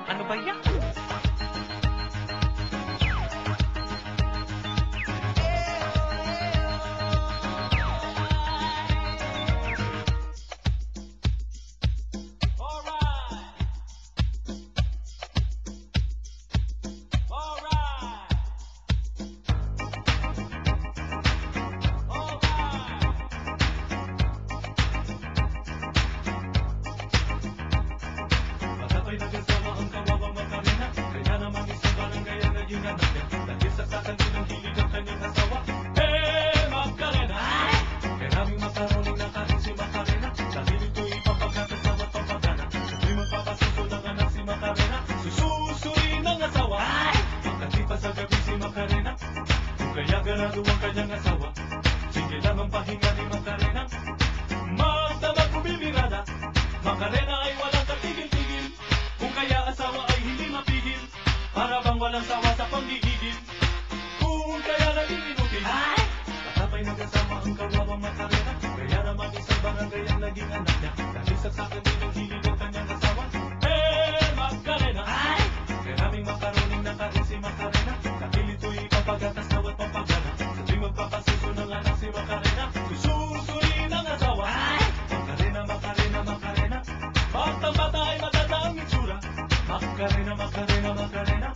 Ano ba yan? Matapay nag-asawa ang kawawang Macarena, kaya naman isang barangay ang naging anak niya. Dahil sa din ang hilig ang kanyang asawa. Macarena! Kaya naming makaroning nakain si Macarena, dahil ito'y ipapagatas sa matpapagana. Siyempre magpapasuso ng anak si Macarena, sususurin ng asawa. Pagkatipa sa gabi si Macarena, kung kaya ganado ang kanyang asawa. Sige lamang pahinga ni Macarena, magdamag bumibirada. Macarena ay walang katigil-tigil, kung kaya asawa ay hindi mapigil, para bang walang sawa sa panggigigil, kung kaya naging inutil. Matapay nag-asawa ang kawawang Macarena, kaya naman isang barangay ang naging anak niya. Dahil sa din ang hilig ang kanyang asawa. Macarena! Kaya naming makaroning nakain si Macarena, dahil ito'y ipapagatas na at pampagana. Sa tuwing magpapasuso ng anak si Macarena, sususurin ang asawa. Macarena, Macarena, Macarena, batang-bata ay matanda ang itsura. Macarena, Macarena, Macarena,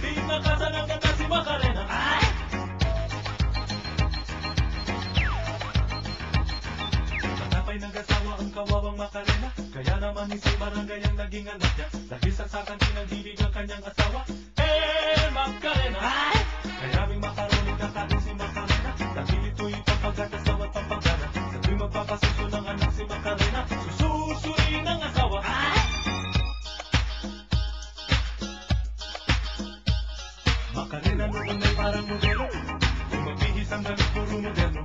tinakasan ang ganda si Macarena. Matapay nag-asawa ang kawawang Macarena, kaya naman isang barangay ang naging anak niya. Dahil saksakan din ang hilig ang kanyang asawa. Macarena! Kaya naming makaroning nakain si Macarena, dahil ito'y ipapagatas na at pampagana. Sa tuwing magpapasuso ng anak si Macarena, sususurin ang asawa. Macarena noon ay parang modelo, kung magbihis ang damit puro moderno.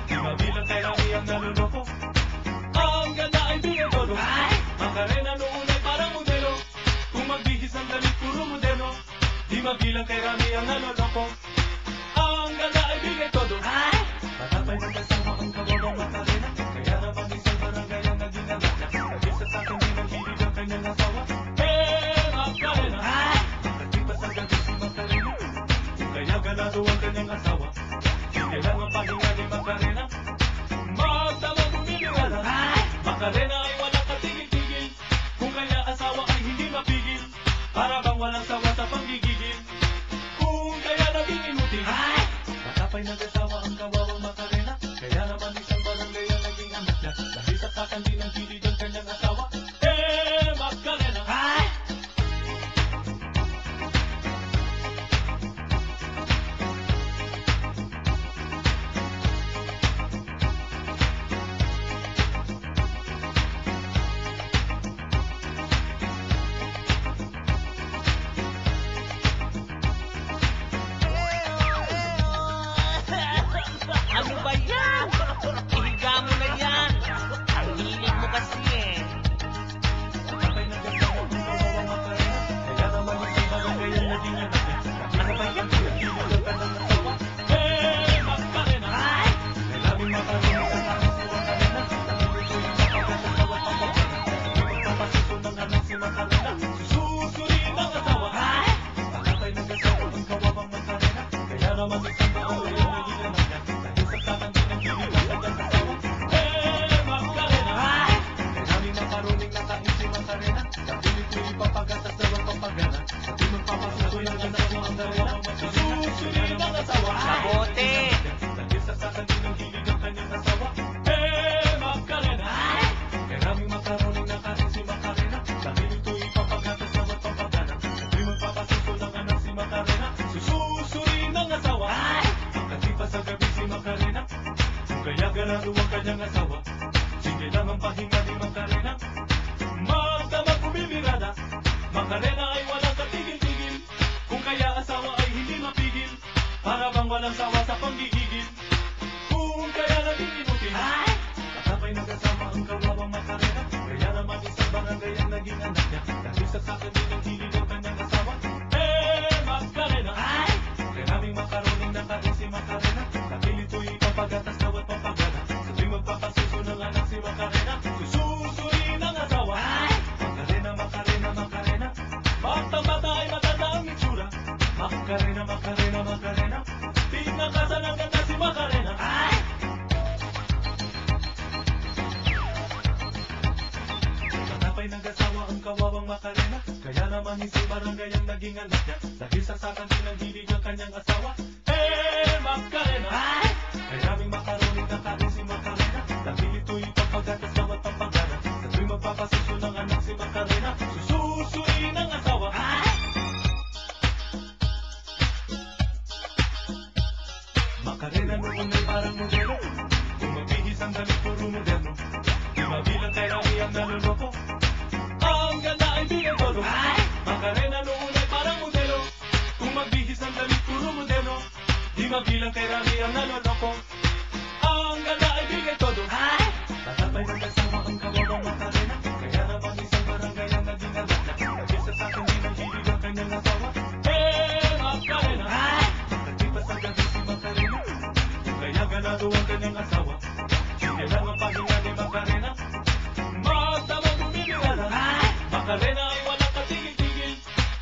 Di mabilang kay Rami ang naluloko, ang ganda ay bigay todo. Macarena noon ay parang modelo, kung magbihis ang damit puro moderno. Di mabilang kay Rami ang naluloko, ang ganda ay bigay todo. Matapay nag-asawa ang kawawang Macarena, kaya naman isang barangay ang naging anak niya. Dahil sa din ang hilig ang kanyang asawa. Macarena! Nagtipas ang gabi si Macarena, kung kaya ganado ang kanyang asawa. Sige lang ang pahinga ni Macarena, magdamang bumibirada. Macarena ay walang katigil-tigil, kung kaya asawa ay hindi mapigil, para bang walang sawa sa panggigigil, kung kaya naging inutil. Matapay nag-asawa ang kawawang Macarena, kaya naman isang barangay ang naging anak niya. Dahil saksakan din ang hilig ang kanyang asawa. Macarena! tinakasan ang ganda si Macarena. Matapay nag-asawa ang kawawang Macarena, kaya naman si barangay ang naging anak niya. Dahil saksakan din ang hilig ng kanyang asawa. Macarena, ay naming makaroning na kain si Macarena. Dahil ito'y papagatas bawat pampagana. Sa tuwing magpapasuso ng anak si Macarena, sususuin ang asawa. Macarena noon ay parang modelo, kung magbihis ang damit puro moderno. Di mabilang kay Rami ang naluloko, ang ganda ay bigay todo. Macarena noon ay parang modelo, kung magbihis ang damit puro moderno. Di mabilang kay Rami ang naluloko, ang ganda ay bigay todo. Tatapay ng asawa ang kawawang Macarena, kaya naman isang barangay ang naging anak niya. Nag-isa sa akin din ang hilig ang kanyang asawa. Macarena, pagkatipas ang gabi si Macarena, kaya ganado ang kanyang asawa. Sige lang ang pahinga ni Macarena, magdamang bumibigala. Macarena ay walang katigil-tigil,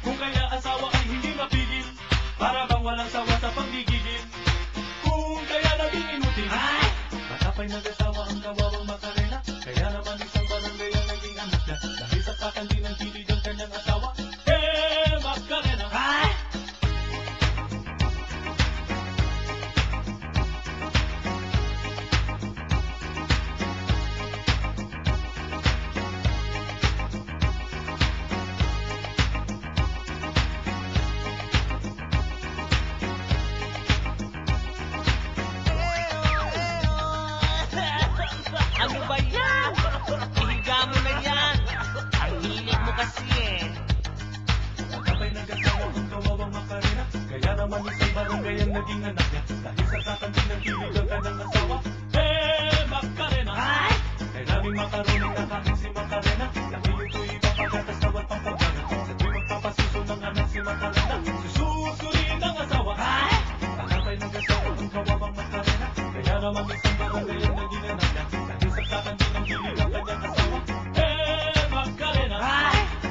kung kaya asawa ay hindi mapigil. Para bang walang sawa sa panggigigil, kung kaya naging inutil. Matapay nag-asawa ang kawawang Macarena, kaya naman isang barangay ang naging anak niya. Dahil sa pakan din ang hilig ang kanyang asawa. Macarena, Ano ba yan? Ihiga mo na yan. Ang hilig mo kasi eh. matapay nag-asawa ang kawawang Macarena, kaya naman isang barangay ang naging anak niya. Dahil sa sakan din ang hilig ang kanyang asawa. Macarena, kay naming makaroning na kain si Macarena. Dahil ito'y ipapagatas bawat pampagana. Sa tuwing magpapasuso ng anak si Macarena, sususurin ang asawa. Matapay nag-asawa ang kawawang Macarena, kaya naman isang barangay ang naging anak niya. Dahil sa sakan din ang hilig ang kanyang asawa. Macarena,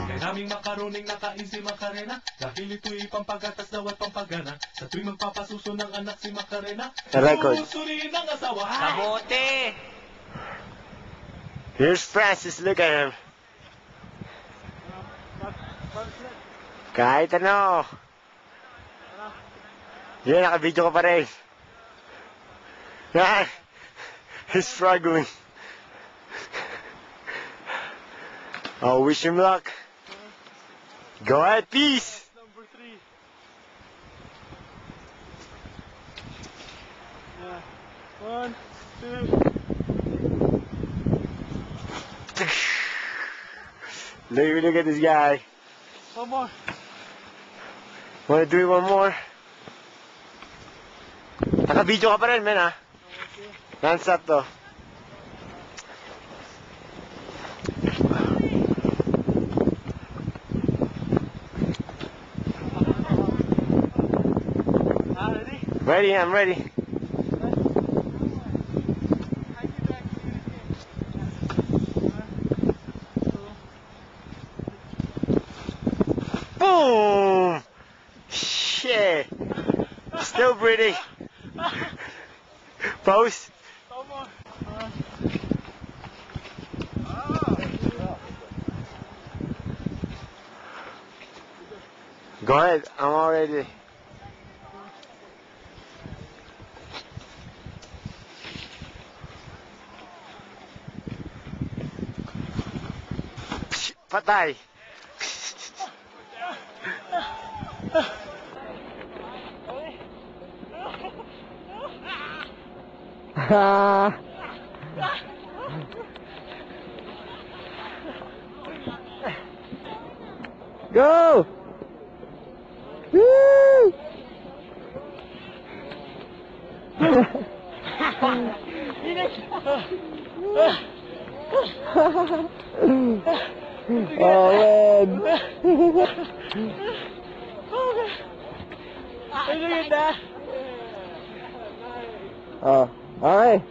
kay naming makaroning na kain si Macarena. Dahil ito'y pampagatas daw at pampagana. Sa tuwing magpapasuso ng anak si Macarena, Record. susurin ang asawa. Kabote. Here's Francis, look at him. Kahit ano. Yan, naka-video ka pa rin. Yan. He's struggling. Oh, wish him luck. Go ahead, peace. Number 3. Yeah. 1, 2. Look at this guy. One more. Wanna do it one more? Naka-video ka pa rin, men, ha? Non-stop to. Ready? Ready, I'm ready. Boom! Shit! Still breathing. Pose. One more. Go ahead, I'm all ready. Patay. Go! Woo! Oh, man. Ay, look at that. Oh, alright.